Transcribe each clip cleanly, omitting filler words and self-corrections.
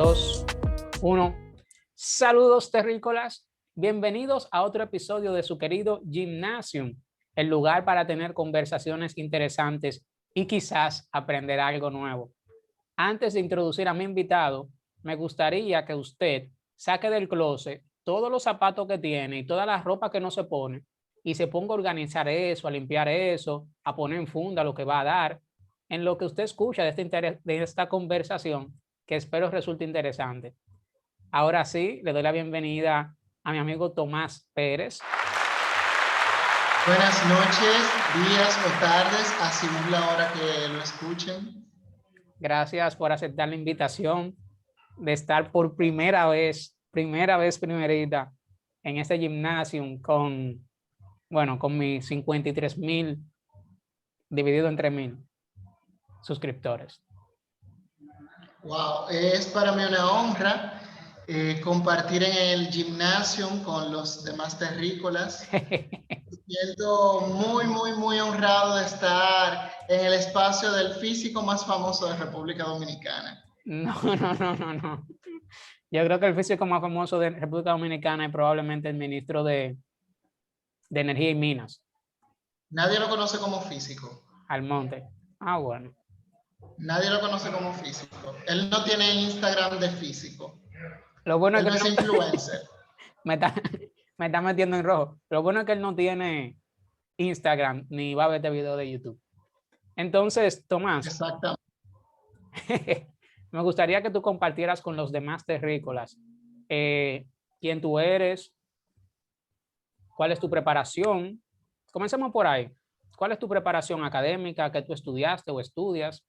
2, 1. Saludos terrícolas, bienvenidos a otro episodio de su querido Gymnasium, el lugar para tener conversaciones interesantes y quizás aprender algo nuevo. Antes de introducir a mi invitado, me gustaría que usted saque del closet todos los zapatos que tiene y toda la ropa que no se pone y se ponga a organizar eso, a limpiar eso, a poner en funda lo que va a dar, en lo que usted escucha de esta conversación, que espero resulte interesante. Ahora sí, le doy la bienvenida a mi amigo Tomás Pérez. Buenas noches, días o tardes, a según la hora que lo escuchen. Gracias por aceptar la invitación de estar por primerita, en este Gymnasium con mis 53,000 dividido entre 1,000 suscriptores. Wow, es para mí una honra compartir en el Gymnasium con los demás terrícolas. Me siento muy honrado de estar en el espacio del físico más famoso de República Dominicana. No. Yo creo que el físico más famoso de República Dominicana es probablemente el ministro de Energía y Minas. Nadie lo conoce como físico. Almonte. Ah, bueno. Nadie lo conoce como físico. Él no tiene Instagram de físico. Lo bueno Él es que no es influencer. me está metiendo en rojo. Lo bueno es que él no tiene Instagram ni va a ver este video de YouTube. Entonces, Tomás, Exactamente. me gustaría que tú compartieras con los demás terrícolas quién tú eres, cuál es tu preparación. Comencemos por ahí. ¿Cuál es tu preparación académica que tú estudiaste o estudias?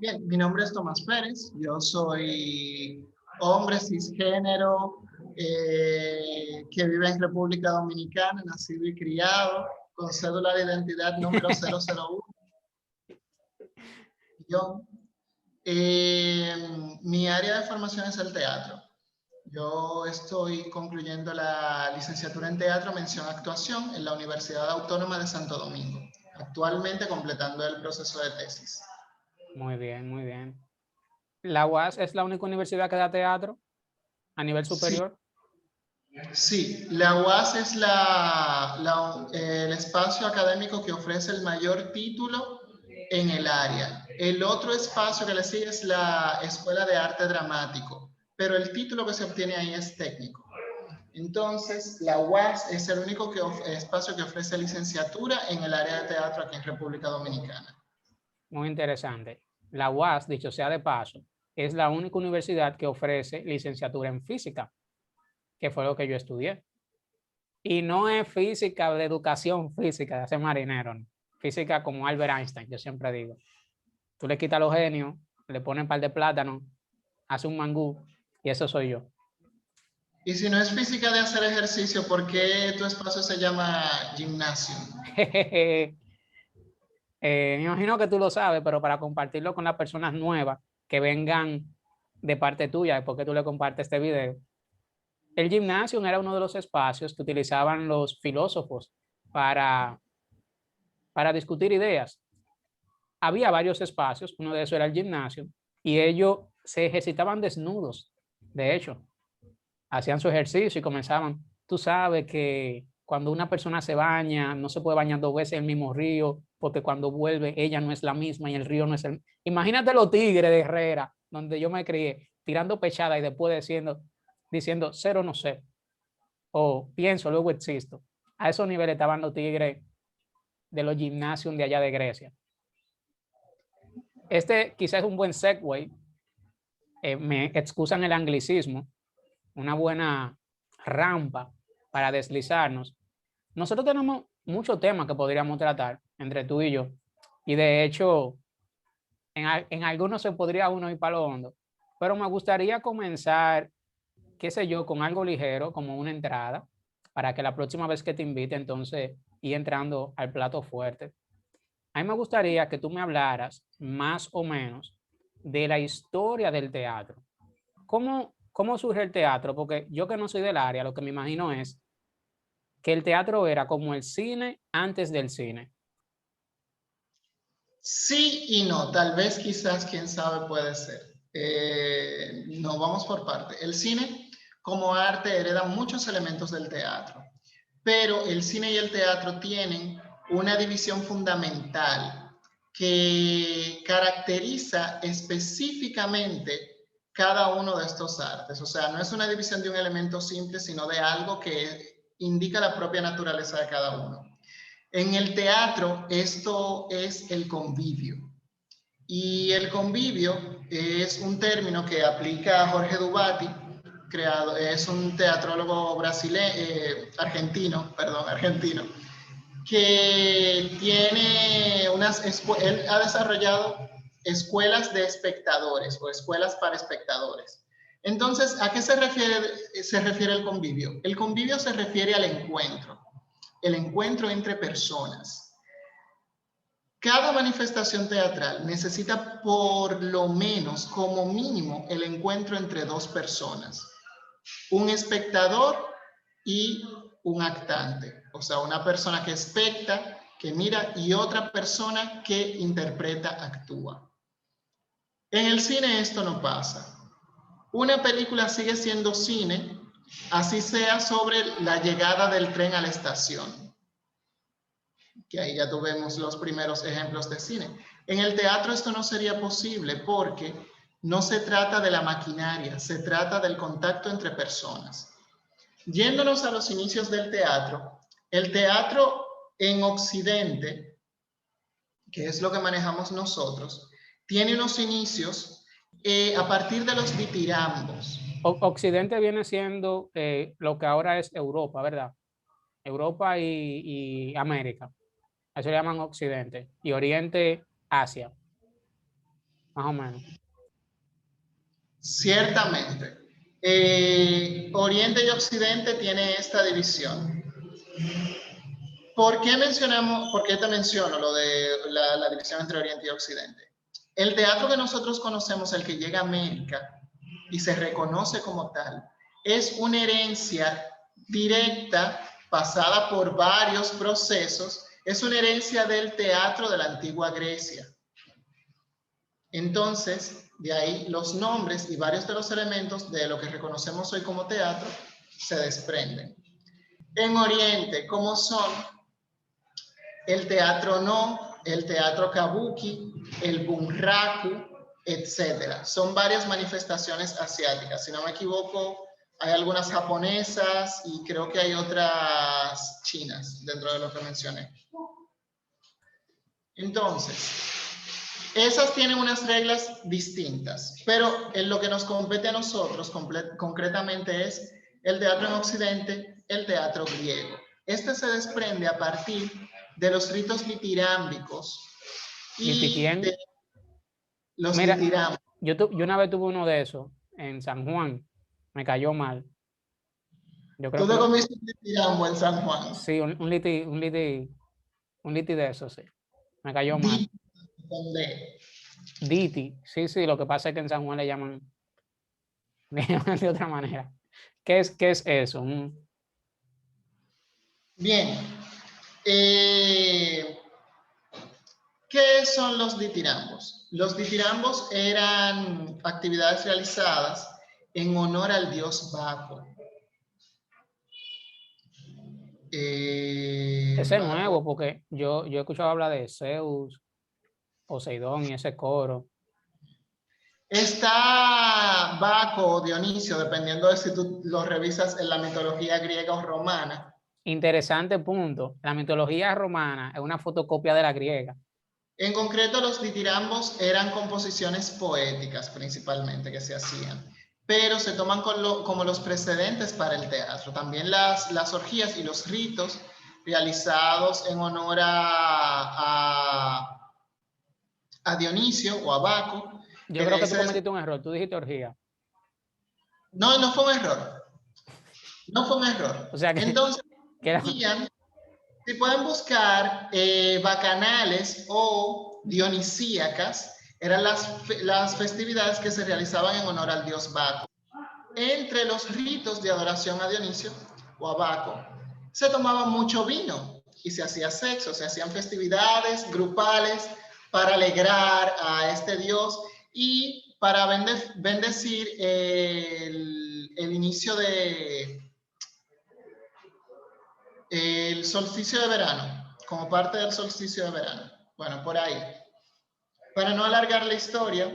Bien, mi nombre es Tomás Pérez, yo soy hombre cisgénero que vive en República Dominicana, nacido y criado, con cédula de identidad número 001. Mi área de formación es el teatro. Yo estoy concluyendo la licenciatura en teatro, mención actuación, en la Universidad Autónoma de Santo Domingo, actualmente completando el proceso de tesis. Muy bien. ¿La UAS es la única universidad que da teatro a nivel superior? Sí, la UAS es el espacio académico que ofrece el mayor título en el área. El otro espacio que le sigue es la Escuela de Arte Dramático, pero el título que se obtiene ahí es técnico. Entonces, la UAS es el único espacio que ofrece licenciatura en el área de teatro aquí en República Dominicana. Muy interesante. La UAS, dicho sea de paso, es la única universidad que ofrece licenciatura en física, que fue lo que yo estudié. Y no es física de educación física, de hacer marinero, ¿no? Física como Albert Einstein, yo siempre digo. Tú le quitas los genios, le pones un par de plátano, hace un mangú, y eso soy yo. Y si no es física de hacer ejercicio, ¿por qué tu espacio se llama gimnasio? Me imagino que tú lo sabes, pero para compartirlo con las personas nuevas que vengan de parte tuya, después que tú le compartes este video. El gimnasio era uno de los espacios que utilizaban los filósofos para discutir ideas. Había varios espacios, uno de esos era el gimnasio, y ellos se ejercitaban desnudos, de hecho. Hacían su ejercicio y comenzaban. Tú sabes que cuando una persona se baña, no se puede bañar 2 veces en el mismo río, porque cuando vuelve ella no es la misma y el río no es el... Imagínate los tigres de Herrera, donde yo me crié, tirando pechada y después diciendo cero no sé, o pienso, luego existo. A esos niveles estaban los tigres de los gimnasios de allá de Grecia. Este quizás es un buen segue, me excusan el anglicismo, una buena rampa para deslizarnos. Nosotros tenemos muchos temas que podríamos tratar entre tú y yo, y de hecho en algunos se podría uno ir para lo hondo, pero me gustaría comenzar, qué sé yo, con algo ligero como una entrada, para que la próxima vez que te invite entonces ir entrando al plato fuerte. A mí me gustaría que tú me hablaras más o menos de la historia del teatro. ¿Cómo surge el teatro? Porque yo que no soy del área, lo que me imagino es que el teatro era como el cine antes del cine. Sí y no, tal vez quizás, quién sabe, puede ser. No, vamos por parte. El cine como arte hereda muchos elementos del teatro, pero el cine y el teatro tienen una división fundamental que caracteriza específicamente cada uno de estos artes. O sea, no es una división de un elemento simple, sino de algo que indica la propia naturaleza de cada uno. En el teatro, esto es el convivio. Y el convivio es un término que aplica Jorge Dubati, es un teatrólogo argentino, que tiene él ha desarrollado escuelas de espectadores o escuelas para espectadores. Entonces, ¿a qué se refiere el convivio? El convivio se refiere al encuentro, el encuentro entre personas. Cada manifestación teatral necesita por lo menos, como mínimo, el encuentro entre dos personas. Un espectador y un actante. O sea, una persona que especta, que mira, y otra persona que interpreta, actúa. En el cine esto no pasa. Una película sigue siendo cine, así sea sobre la llegada del tren a la estación, que ahí ya tuvimos los primeros ejemplos de cine. En el teatro esto no sería posible porque no se trata de la maquinaria, se trata del contacto entre personas. Yéndonos a los inicios del teatro, el teatro en Occidente, que es lo que manejamos nosotros, tiene unos inicios a partir de los ditirambos. Occidente viene siendo lo que ahora es Europa, ¿verdad? Europa y América. Eso le llaman Occidente. Y Oriente, Asia. Más o menos. Ciertamente. Oriente y Occidente tiene esta división. ¿Por qué te menciono lo de la división entre Oriente y Occidente? El teatro que nosotros conocemos, el que llega a América y se reconoce como tal, es una herencia directa, pasada por varios procesos, es una herencia del teatro de la antigua Grecia. Entonces, de ahí los nombres y varios de los elementos de lo que reconocemos hoy como teatro se desprenden. En Oriente, ¿cómo son? El teatro no, el teatro kabuki, el bunraku, etcétera. Son varias manifestaciones asiáticas. Si no me equivoco, hay algunas japonesas y creo que hay otras chinas dentro de lo que mencioné. Entonces, esas tienen unas reglas distintas, pero en lo que nos compete a nosotros concretamente es el teatro en Occidente, el teatro griego. Este se desprende a partir de los ritos ditirámbicos y de los ditirambos. Yo una vez tuve uno de esos en San Juan, me cayó mal. Yo creo ¿Tú te comiste un ditirambo en San Juan? Sí, un liti de eso, sí. Me cayó mal. ¿Dónde? Diti, sí, lo que pasa es que en San Juan le llaman de otra manera. ¿Qué es eso? Bien. ¿Qué son los ditirambos? Los ditirambos eran actividades realizadas en honor al dios Baco. Ese es nuevo, porque yo he escuchado hablar de Zeus, Poseidón y ese coro. Está Baco o Dionisio, dependiendo de si tú lo revisas en la mitología griega o romana. Interesante punto. La mitología romana es una fotocopia de la griega. En concreto, los ditirambos eran composiciones poéticas principalmente que se hacían, pero se toman como los precedentes para el teatro. También las orgías y los ritos realizados en honor a Dionisio o a Baco. Yo creo que tú cometiste un error, tú dijiste orgía. No, no fue un error. No fue un error. O sea que, entonces, si pueden buscar bacanales o dionisíacas, eran las festividades que se realizaban en honor al dios Baco. Entre los ritos de adoración a Dionisio o a Baco, se tomaba mucho vino y se hacía sexo, se hacían festividades grupales para alegrar a este dios y para bendecir el inicio de el solsticio de verano, como parte del solsticio de verano. Bueno, por ahí. Para no alargar la historia,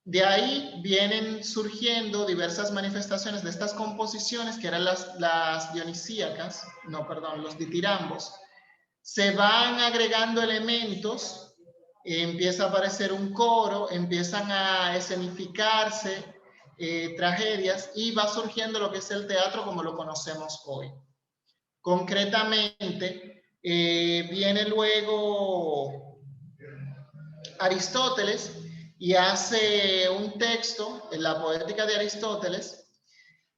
de ahí vienen surgiendo diversas manifestaciones de estas composiciones, que eran las dionisíacas, no, perdón, los ditirambos. Se van agregando elementos, empieza a aparecer un coro, empiezan a escenificarse tragedias y va surgiendo lo que es el teatro como lo conocemos hoy. Concretamente, viene luego Aristóteles y hace un texto en la poética de Aristóteles.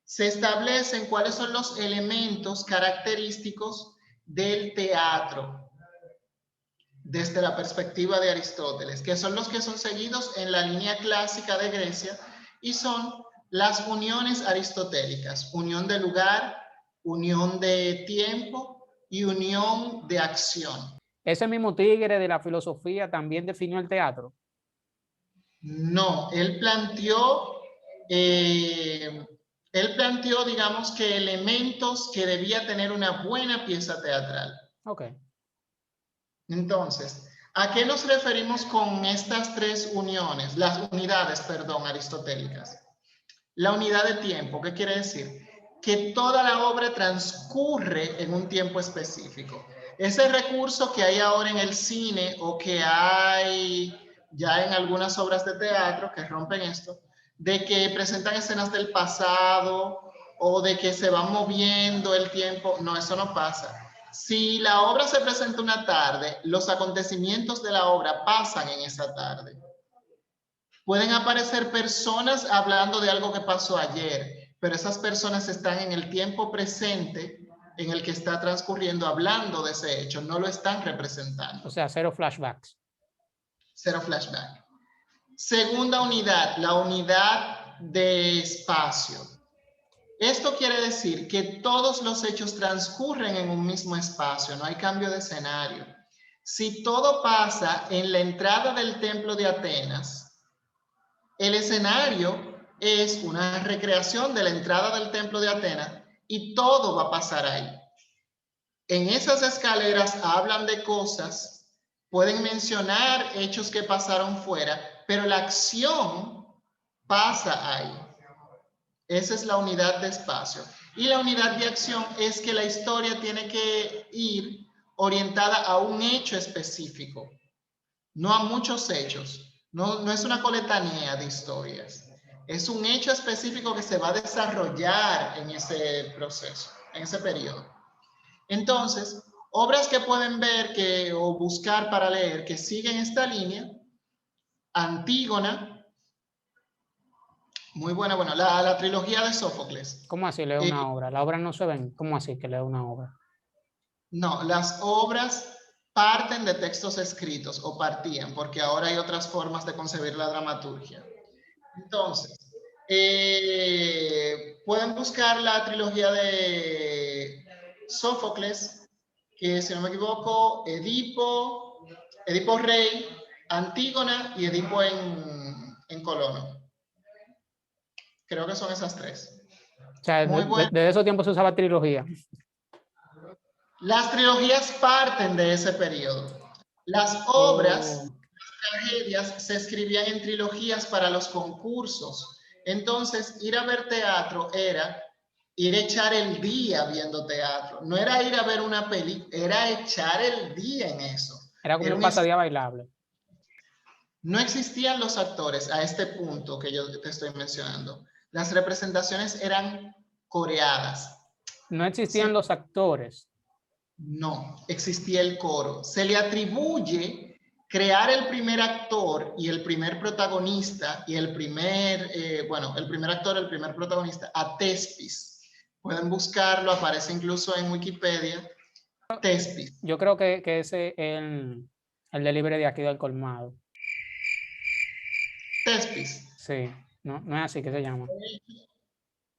Se establecen cuáles son los elementos característicos del teatro desde la perspectiva de Aristóteles, que son los que son seguidos en la línea clásica de Grecia y son las uniones aristotélicas: unión de lugar, unión de tiempo y unión de acción. Ese mismo tigre de la filosofía también definió el teatro. No, él planteó, digamos, que elementos que debía tener una buena pieza teatral. Ok. Entonces, ¿a qué nos referimos con estas tres uniones? Las unidades, perdón, aristotélicas. La unidad de tiempo, ¿qué quiere decir? Que toda la obra transcurre en un tiempo específico. Ese recurso que hay ahora en el cine o que hay ya en algunas obras de teatro que rompen esto, de que presentan escenas del pasado o de que se va moviendo el tiempo, no, eso no pasa. Si la obra se presenta una tarde, los acontecimientos de la obra pasan en esa tarde. Pueden aparecer personas hablando de algo que pasó ayer, pero esas personas están en el tiempo presente en el que está transcurriendo hablando de ese hecho, no lo están representando. O sea, cero flashbacks. Cero flashback. Segunda unidad, la unidad de espacio. Esto quiere decir que todos los hechos transcurren en un mismo espacio, no hay cambio de escenario. Si todo pasa en la entrada del templo de Atenas, el escenario es una recreación de la entrada del templo de Atenas y todo va a pasar ahí. En esas escaleras hablan de cosas, pueden mencionar hechos que pasaron fuera, pero la acción pasa ahí. Esa es la unidad de espacio. Y la unidad de acción es que la historia tiene que ir orientada a un hecho específico, no a muchos hechos. No es una coletanía de historias. Es un hecho específico que se va a desarrollar en ese proceso, en ese periodo. Entonces, obras que pueden ver o buscar para leer que siguen esta línea: Antígona, muy buena, bueno, la trilogía de Sófocles. ¿Cómo así leo una obra? ¿Las obras no se ven? ¿Cómo así que leo una obra? No, las obras parten de textos escritos o partían, porque ahora hay otras formas de concebir la dramaturgia. Entonces, pueden buscar la trilogía de Sófocles, que si no me equivoco, Edipo Rey, Antígona y Edipo en Colono. Creo que son esas tres. O sea, desde esos tiempos se usaba trilogía. Las trilogías parten de ese periodo. Las obras, las tragedias, se escribían en trilogías para los concursos. Entonces, ir a ver teatro era ir a echar el día viendo teatro. No era ir a ver una película, era echar el día en eso. Era como un pasadía bailable. No existían los actores a este punto que yo te estoy mencionando. Las representaciones eran coreadas. No existían los actores. No, existía el coro. Se le atribuye crear el primer actor y el primer protagonista y el primer actor, el primer protagonista, a Tespis. Pueden buscarlo, aparece incluso en Wikipedia. Tespis. Yo creo que ese es el delivery de aquí del colmado. Tespis. Sí, no es así que se llama.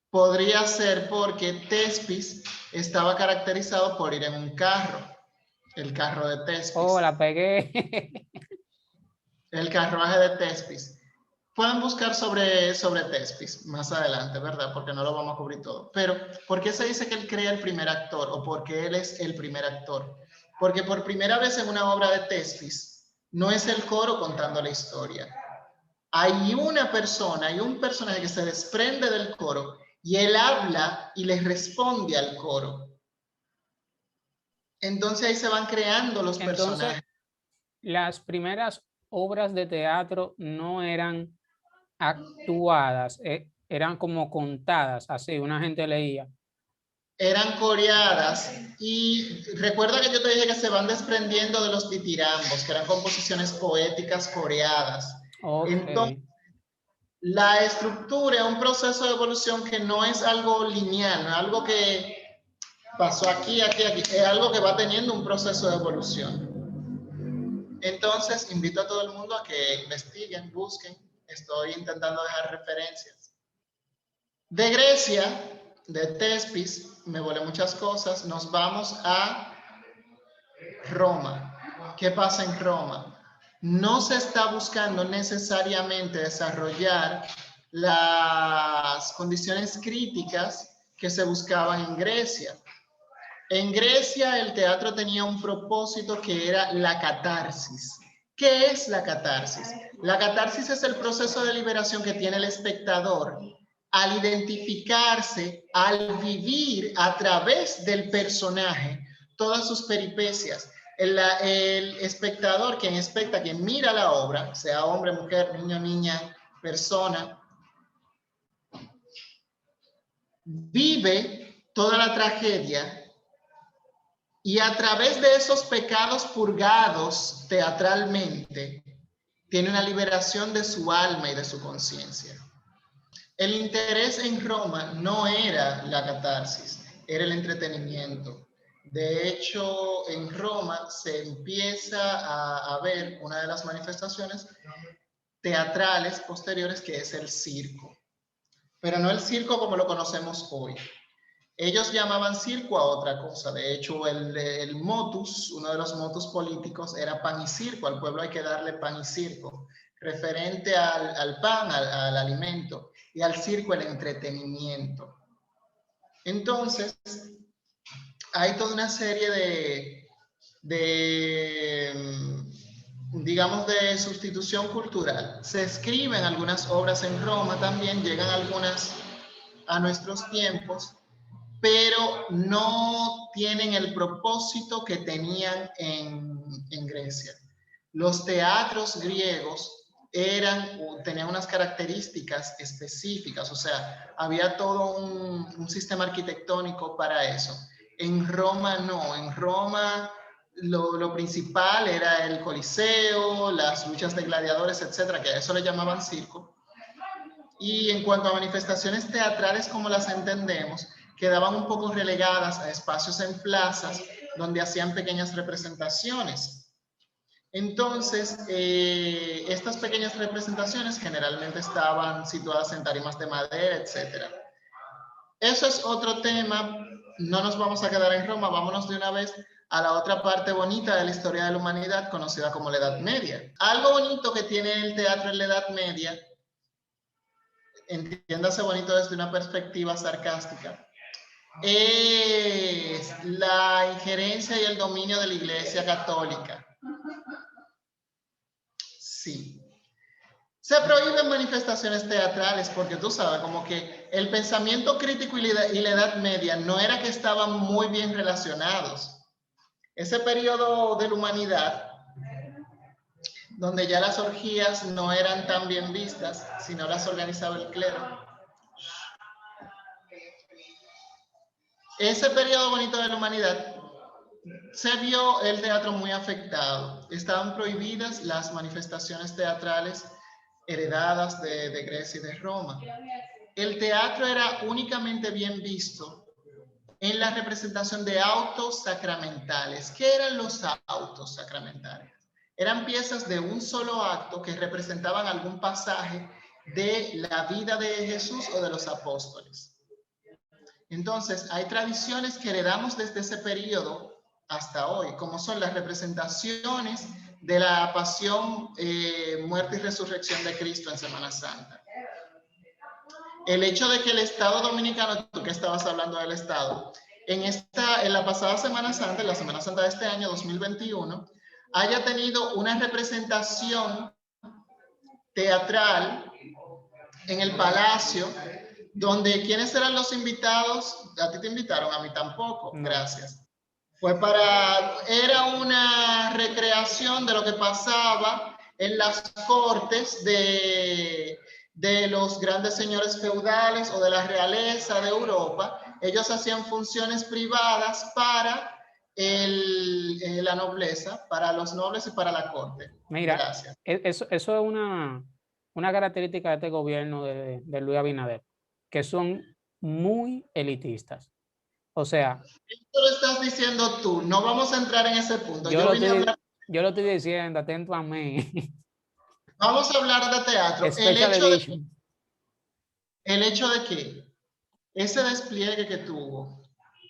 Podría ser porque Tespis estaba caracterizado por ir en un carro, el carro de Tespis. Oh, la pegué. El carruaje de Tespis. Pueden buscar sobre Thespis más adelante, ¿verdad? Porque no lo vamos a cubrir todo. Pero, ¿por qué se dice que él crea el primer actor? ¿O por qué él es el primer actor? Porque por primera vez en una obra de Thespis, no es el coro contando la historia. Hay una persona, hay un personaje que se desprende del coro y él habla y le responde al coro. Entonces ahí se van creando los personajes. Las primeras obras de teatro no eran actuadas, eran como contadas, así, una gente leía. Eran coreadas y recuerda que yo te dije que se van desprendiendo de los ditirambos, que eran composiciones poéticas coreadas. Okay. Entonces, la estructura es un proceso de evolución que no es algo lineal, no es algo que pasó aquí, aquí, aquí, es algo que va teniendo un proceso de evolución. Entonces, invito a todo el mundo a que investiguen, busquen. Estoy intentando dejar referencias. De Grecia, de Thespis, me volé muchas cosas. Nos vamos a Roma. ¿Qué pasa en Roma? No se está buscando necesariamente desarrollar las condiciones críticas que se buscaban en Grecia. En Grecia el teatro tenía un propósito que era la catarsis. ¿Qué es la catarsis? La catarsis es el proceso de liberación que tiene el espectador al identificarse, al vivir a través del personaje todas sus peripecias. El espectador, quien especta, quien mira la obra, sea hombre, mujer, niño, niña, persona, vive toda la tragedia y a través de esos pecados purgados teatralmente, tiene una liberación de su alma y de su conciencia. El interés en Roma no era la catarsis, era el entretenimiento. De hecho, en Roma se empieza a ver una de las manifestaciones teatrales posteriores, que es el circo. Pero no el circo como lo conocemos hoy. Ellos llamaban circo a otra cosa. De hecho, el motus, uno de los motus políticos, era pan y circo. Al pueblo hay que darle pan y circo, referente al pan, al alimento, y al circo el entretenimiento. Entonces, hay toda una serie digamos, de sustitución cultural. Se escriben algunas obras en Roma también, llegan algunas a nuestros tiempos, pero no tienen el propósito que tenían en Grecia. Los teatros griegos tenían unas características específicas, o sea, había todo un sistema arquitectónico para eso. En Roma no, en Roma lo principal era el Coliseo, las luchas de gladiadores, etcétera, que a eso le llamaban circo. Y en cuanto a manifestaciones teatrales como las entendemos, quedaban un poco relegadas a espacios en plazas donde hacían pequeñas representaciones. Entonces, estas pequeñas representaciones generalmente estaban situadas en tarimas de madera, etc. Eso es otro tema, no nos vamos a quedar en Roma, vámonos de una vez a la otra parte bonita de la historia de la humanidad, conocida como la Edad Media. Algo bonito que tiene el teatro en la Edad Media, entiéndase bonito desde una perspectiva sarcástica, es la injerencia y el dominio de la Iglesia Católica. Sí. Se prohíben manifestaciones teatrales porque tú sabes, como que el pensamiento crítico y la Edad Media no era que estaban muy bien relacionados. Ese periodo de la humanidad, donde ya las orgías no eran tan bien vistas, sino las organizaba el clero. Ese periodo bonito de la humanidad se vio el teatro muy afectado. Estaban prohibidas las manifestaciones teatrales heredadas de Grecia y de Roma. El teatro era únicamente bien visto en la representación de autos sacramentales. ¿Qué eran los autos sacramentales? Eran piezas de un solo acto que representaban algún pasaje de la vida de Jesús o de los apóstoles. Entonces, hay tradiciones que heredamos desde ese periodo hasta hoy, como son las representaciones de la pasión, muerte y resurrección de Cristo en Semana Santa. El hecho de que el Estado Dominicano, tú que estabas hablando del Estado, en la pasada Semana Santa, en la Semana Santa de este año 2021, haya tenido una representación teatral en el Palacio, donde ¿quiénes eran los invitados? A ti te invitaron, a mí tampoco, gracias. Era una recreación de lo que pasaba en las cortes de los grandes señores feudales o de la realeza de Europa. Ellos hacían funciones privadas para la nobleza, para los nobles y para la corte. Mira, gracias. Eso es una característica de este gobierno de Luis Abinader, que son muy elitistas. O sea, esto lo estás diciendo tú, no vamos a entrar en ese punto. Yo lo estoy diciendo, atento a mí. Vamos a hablar de teatro. El hecho de que ese despliegue que tuvo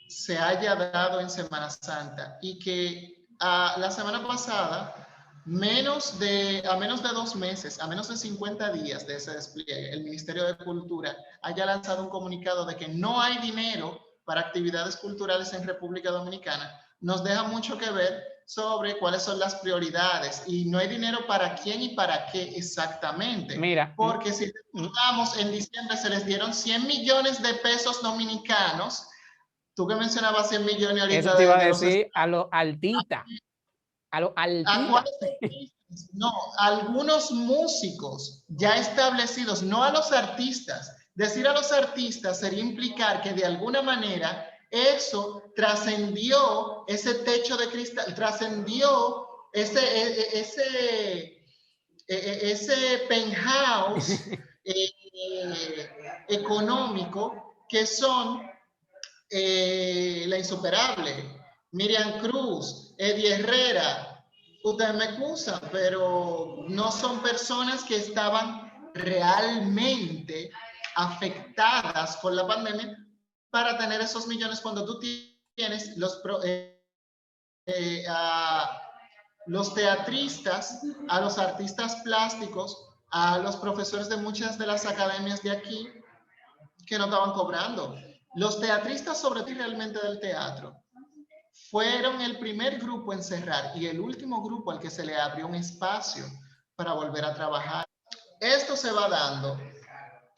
se haya dado en Semana Santa y que la semana pasada, a menos de 2 meses, a menos de 50 días de ese despliegue, el Ministerio de Cultura haya lanzado un comunicado de que no hay dinero para actividades culturales en República Dominicana, nos deja mucho que ver sobre cuáles son las prioridades y no hay dinero para quién y para qué exactamente. Mira, porque si recordamos, en diciembre se les dieron 100 millones de pesos dominicanos. Tú que mencionabas 100 millones ahorita. Eso te iba a decir, a lo altita. A lo altita. No, algunos músicos ya establecidos, no a los artistas. Decir a los artistas sería implicar que de alguna manera eso trascendió ese techo de cristal, trascendió ese penthouse económico que son La Insuperable, Miriam Cruz, Eddie Herrera. Ustedes me excusan, pero no son personas que estaban realmente afectadas por la pandemia para tener esos millones cuando tú tienes los teatristas, a los artistas plásticos, a los profesores de muchas de las academias de aquí que no estaban cobrando. Los teatristas, sobre todo realmente del teatro, fueron el primer grupo en cerrar y el último grupo al que se le abrió un espacio para volver a trabajar. Esto se va dando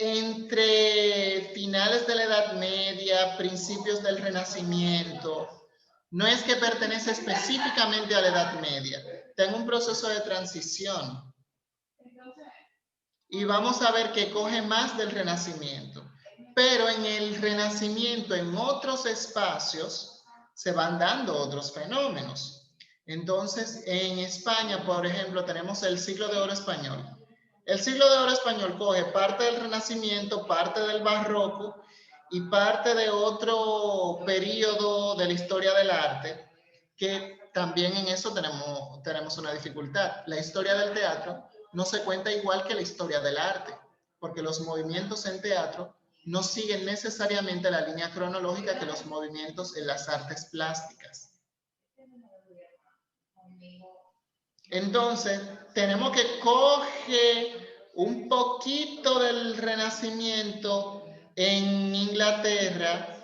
entre finales de la Edad Media, principios del Renacimiento. No es que pertenece específicamente a la Edad Media. Tengo un proceso de transición. Y vamos a ver que coge más del Renacimiento. Pero en el Renacimiento, en otros espacios, se van dando otros fenómenos. Entonces, en España, por ejemplo, tenemos el Siglo de Oro Español. El Siglo de Oro Español coge parte del Renacimiento, parte del Barroco y parte de otro periodo de la historia del arte, que también en eso tenemos una dificultad. La historia del teatro no se cuenta igual que la historia del arte, porque los movimientos en teatro no siguen necesariamente la línea cronológica que los movimientos en las artes plásticas. Entonces, tenemos que coger un poquito del Renacimiento en Inglaterra,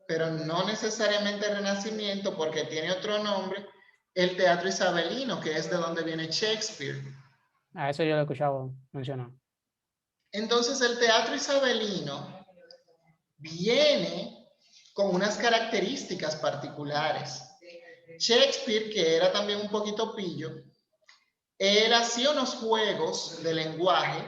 pero no necesariamente el Renacimiento, porque tiene otro nombre, el teatro isabelino, que es de donde viene Shakespeare. A eso yo lo he escuchado mencionar. Entonces, el teatro isabelino viene con unas características particulares. Shakespeare, que era también un poquito pillo, él hacía unos juegos de lenguaje,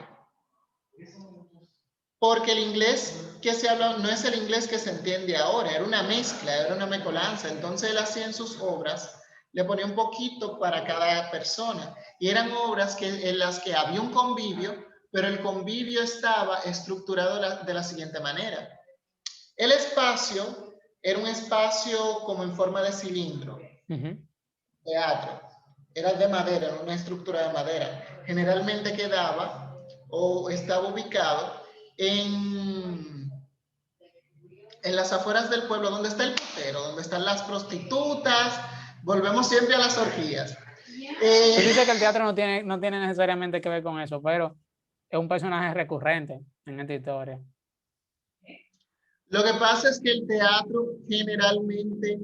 porque el inglés que se habla no es el inglés que se entiende ahora, era una mezcla, era una mezcolanza. Entonces él hacía en sus obras, le ponía un poquito para cada persona. Y eran obras en las que había un convivio, pero el convivio estaba estructurado de la siguiente manera. El espacio era un espacio como en forma de cilindro. Teatro. Era de madera, era una estructura de madera. Generalmente quedaba o estaba ubicado en las afueras del pueblo, donde está el putero, donde están las prostitutas. Volvemos siempre a las orgías. Tú dices que el teatro no tiene necesariamente que ver con eso, pero es un personaje recurrente en esta historia. Lo que pasa es que el teatro generalmente,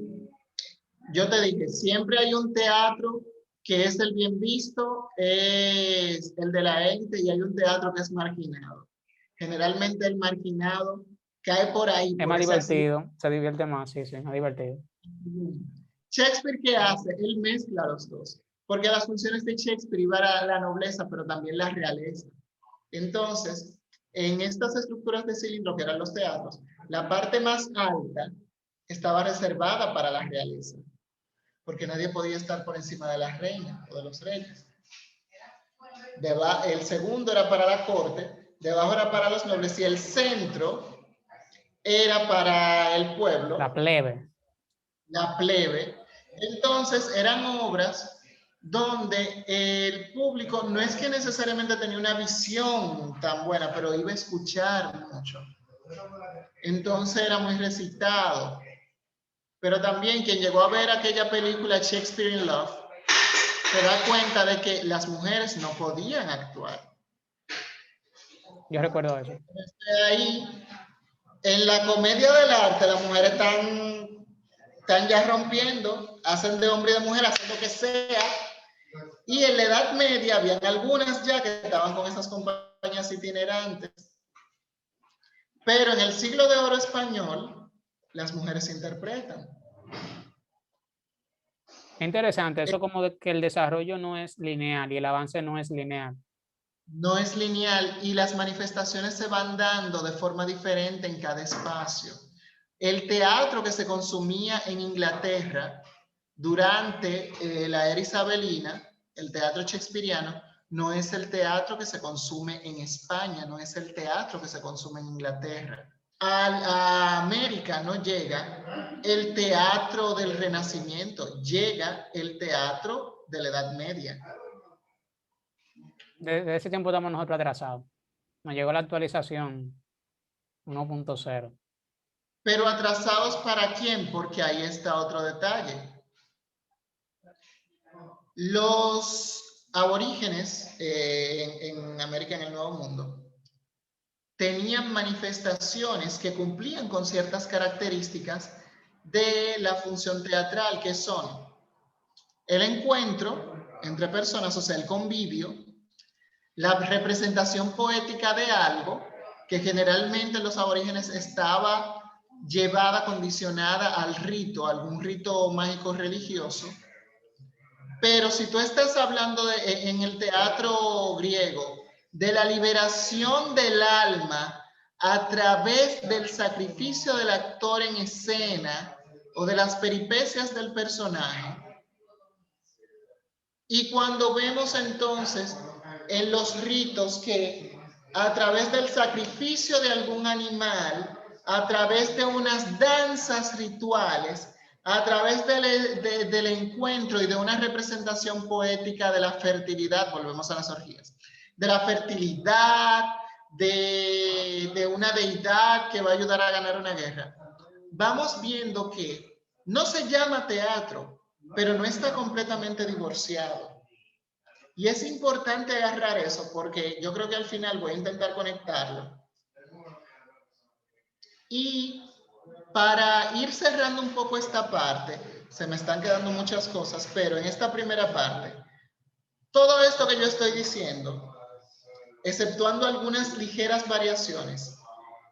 yo te dije, siempre hay un teatro que es el bien visto, es el de la élite, y hay un teatro que es marginado. Generalmente el marginado cae por ahí. Es por más esas... divertido, se divierte más, sí, es más divertido. Shakespeare, ¿qué hace? Él mezcla los dos, porque las funciones de Shakespeare iban a la nobleza, pero también la realeza. Entonces, en estas estructuras de cilindro, que eran los teatros, la parte más alta estaba reservada para la realeza, porque nadie podía estar por encima de la reina o de los reyes. El segundo era para la corte, debajo era para los nobles, y el centro era para el pueblo. La plebe. La plebe. Entonces eran obras donde el público no es que necesariamente tenía una visión tan buena, pero iba a escuchar mucho. Entonces era muy recitado. Pero también quien llegó a ver aquella película Shakespeare in Love se da cuenta de que las mujeres no podían actuar. Yo recuerdo eso. Ahí, en la comedia del arte, las mujeres están ya rompiendo, hacen de hombre y de mujer, hacen lo que sea. Y en la Edad Media habían algunas ya que estaban con esas compañías itinerantes. Pero en el siglo de oro español, las mujeres interpretan. Interesante, eso como de que el desarrollo no es lineal y el avance no es lineal. No es lineal y las manifestaciones se van dando de forma diferente en cada espacio. El teatro que se consumía en Inglaterra durante la era isabelina, el teatro shakespeariano, no es el teatro que se consume en España, no es el teatro que se consume en Inglaterra. A América no llega el teatro del Renacimiento, llega el teatro de la Edad Media. Desde ese tiempo estamos nosotros atrasados. Nos llegó la actualización 1.0. Pero atrasados ¿para quién? Porque ahí está otro detalle. Los aborígenes en América, en el Nuevo Mundo, tenían manifestaciones que cumplían con ciertas características de la función teatral, que son el encuentro entre personas, o sea, el convivio, la representación poética de algo, que generalmente en los aborígenes estaba llevada, condicionada al rito, algún rito mágico religioso. Pero si tú estás hablando en el teatro griego de la liberación del alma a través del sacrificio del actor en escena o de las peripecias del personaje, y cuando vemos entonces en los ritos que a través del sacrificio de algún animal, a través de unas danzas rituales, a través del encuentro y de una representación poética de la fertilidad, volvemos a las orgías, de la fertilidad, de una deidad que va a ayudar a ganar una guerra, vamos viendo que no se llama teatro, pero no está completamente divorciado. Y es importante agarrar eso porque yo creo que al final voy a intentar conectarlo. Y para ir cerrando un poco esta parte, se me están quedando muchas cosas, pero en esta primera parte, todo esto que yo estoy diciendo, exceptuando algunas ligeras variaciones,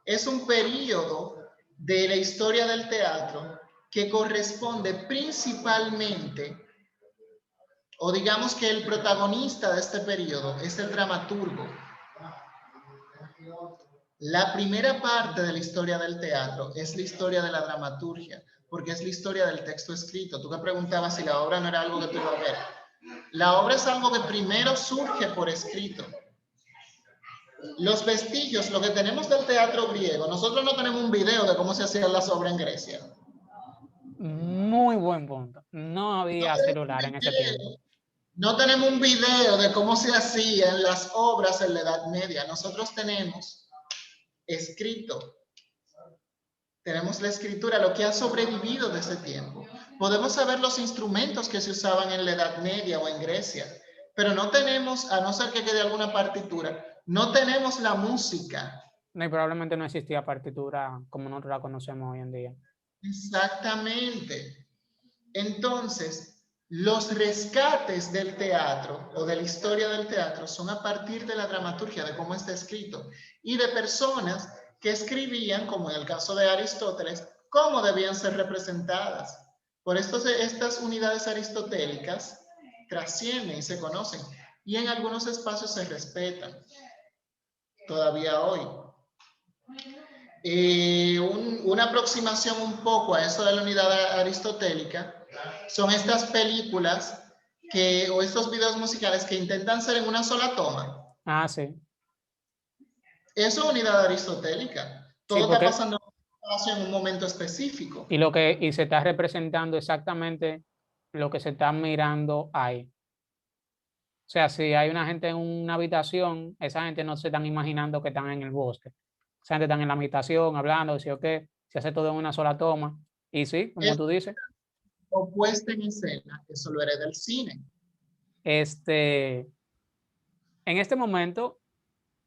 es un periodo de la historia del teatro que corresponde principalmente, o digamos que el protagonista de este periodo es el dramaturgo. La primera parte de la historia del teatro es la historia de la dramaturgia, porque es la historia del texto escrito. Tú me preguntabas si la obra no era algo que tú ibas a ver. La obra es algo que primero surge por escrito. Los vestigios, lo que tenemos del teatro griego, nosotros no tenemos un video de cómo se hacían las obras en Grecia. Muy buen punto. No había celular en ese tiempo. No tenemos un video de cómo se hacían las obras en la Edad Media. Nosotros tenemos escrito. tenemos la escritura, lo que ha sobrevivido de ese tiempo. Podemos saber los instrumentos que se usaban en la Edad Media o en Grecia, pero no tenemos, a no ser que quede alguna partitura, no tenemos la música. No, y probablemente no existía partitura como nosotros la conocemos hoy en día. Exactamente. Entonces, los rescates del teatro o de la historia del teatro son a partir de la dramaturgia, de cómo está escrito, y de personas que escribían, como en el caso de Aristóteles, cómo debían ser representadas. Por esto estas unidades aristotélicas trascienden y se conocen, y en algunos espacios se respetan, todavía hoy. Una aproximación un poco a eso de la unidad aristotélica son estas películas o estos videos musicales que intentan ser en una sola toma. Ah, sí. Eso es unidad aristotélica. Sí, Todo está porque pasando en un momento específico. y se está representando exactamente lo que se está mirando ahí. O sea, si hay una gente en una habitación, esa gente no se están imaginando que están en el bosque. Esa gente está en la habitación hablando, decir, ok, se hace todo en una sola toma. Y sí, como Es tú dices, o puesta en escena, eso lo hereda el cine. en este momento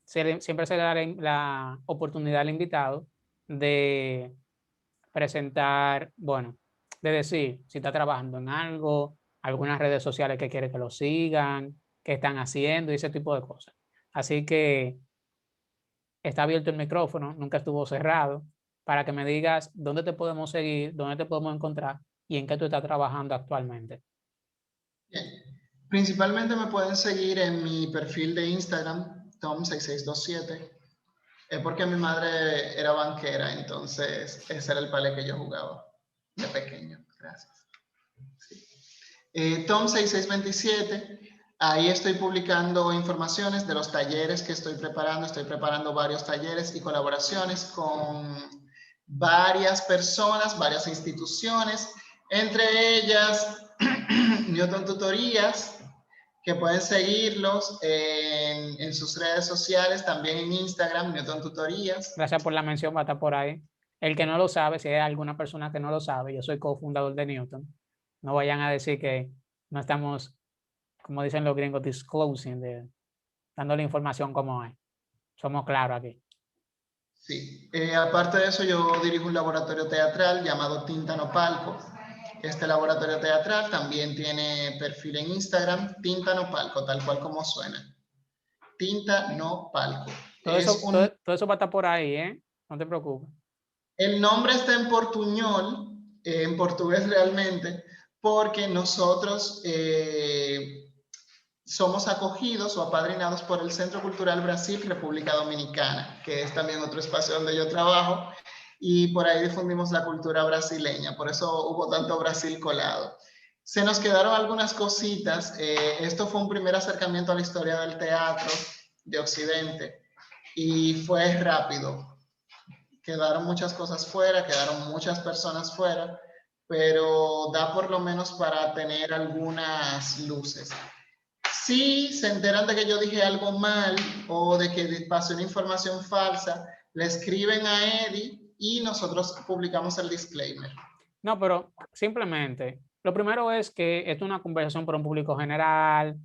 siempre se le da la oportunidad al invitado de presentar, bueno, de decir si está trabajando en algo, algunas redes sociales que quiere que lo sigan, qué están haciendo y ese tipo de cosas. Así que está abierto el micrófono, nunca estuvo cerrado, para que me digas dónde te podemos seguir, dónde te podemos encontrar y en qué tú estás trabajando actualmente. Bien. Principalmente me pueden seguir en mi perfil de Instagram, Tom6627. Es porque mi madre era banquera, entonces ese era el palé que yo jugaba de pequeño. Gracias. Sí. Tom6627. Ahí estoy publicando informaciones de los talleres que estoy preparando. Estoy preparando varios talleres y colaboraciones con varias personas, varias instituciones, entre ellas Newton Tutorías, que pueden seguirlos en sus redes sociales, también en Instagram, Newton Tutorías. Gracias por la mención, va a estar por ahí. El que no lo sabe, si hay alguna persona que no lo sabe, yo soy cofundador de Newton. No vayan a decir que no estamos, como dicen los gringos, disclosing, dando la información como es. Somos claros aquí. Sí. Aparte de eso, yo dirijo un laboratorio teatral llamado Tinta No Palco. Este laboratorio teatral también tiene perfil en Instagram, Tinta No Palco, tal cual como suena. Tinta No Palco. Todo eso va a estar por ahí, ¿eh? No te preocupes. El nombre está en portuñol, en portugués realmente, porque nosotros somos acogidos o apadrinados por el Centro Cultural Brasil República Dominicana, que es también otro espacio donde yo trabajo, y por ahí difundimos la cultura brasileña, por eso hubo tanto Brasil colado. Se nos quedaron algunas cositas, esto fue un primer acercamiento a la historia del teatro de Occidente, y fue rápido. Quedaron muchas cosas fuera, quedaron muchas personas fuera, pero da por lo menos para tener algunas luces. Si se enteran de que yo dije algo mal o de que pasé una información falsa, le escriben a Eddie y nosotros publicamos el disclaimer. No, pero simplemente, lo primero es que esto es una conversación para un público general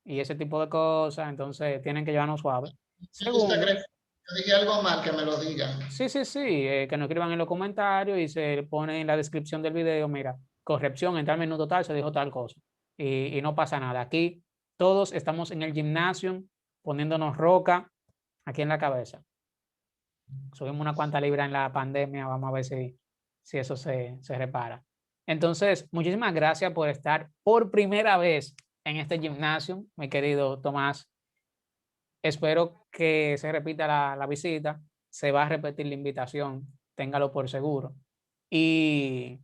y ese tipo de cosas, entonces tienen que llevarnos suave. Si usted cree Segundo, que yo dije algo mal, que me lo digan. sí, que nos escriban en los comentarios y se pone en la descripción del video, mira, corrección, en tal minuto tal se dijo tal cosa y no pasa nada. Aquí todos estamos en el gimnasio poniéndonos roca aquí en la cabeza. Subimos una cuanta libra en la pandemia, vamos a ver si eso se repara. Entonces, muchísimas gracias por estar por primera vez en este gimnasio, mi querido Tomás. Espero que se repita la visita, se va a repetir la invitación, téngalo por seguro. Y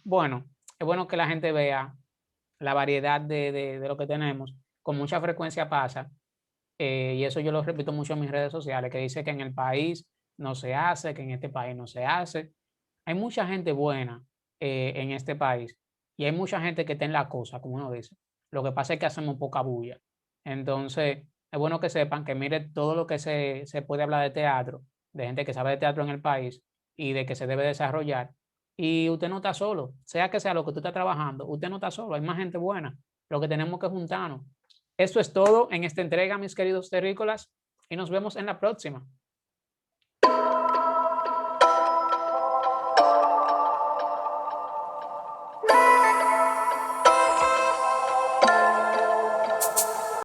bueno, es bueno que la gente vea la variedad de lo que tenemos. Con mucha frecuencia pasa, y eso yo lo repito mucho en mis redes sociales, que dice que en el país no se hace, que en este país no se hace. Hay mucha gente buena en este país y hay mucha gente que está en la cosa, como uno dice. Lo que pasa es que hacemos poca bulla. Entonces, es bueno que sepan que mire todo lo que se puede hablar de teatro, de gente que sabe de teatro en el país y de que se debe desarrollar. Y usted no está solo, sea que sea lo que tú estás trabajando, usted no está solo, hay más gente buena. Lo que tenemos que juntarnos. Esto es todo en esta entrega, mis queridos terrícolas, y nos vemos en la próxima.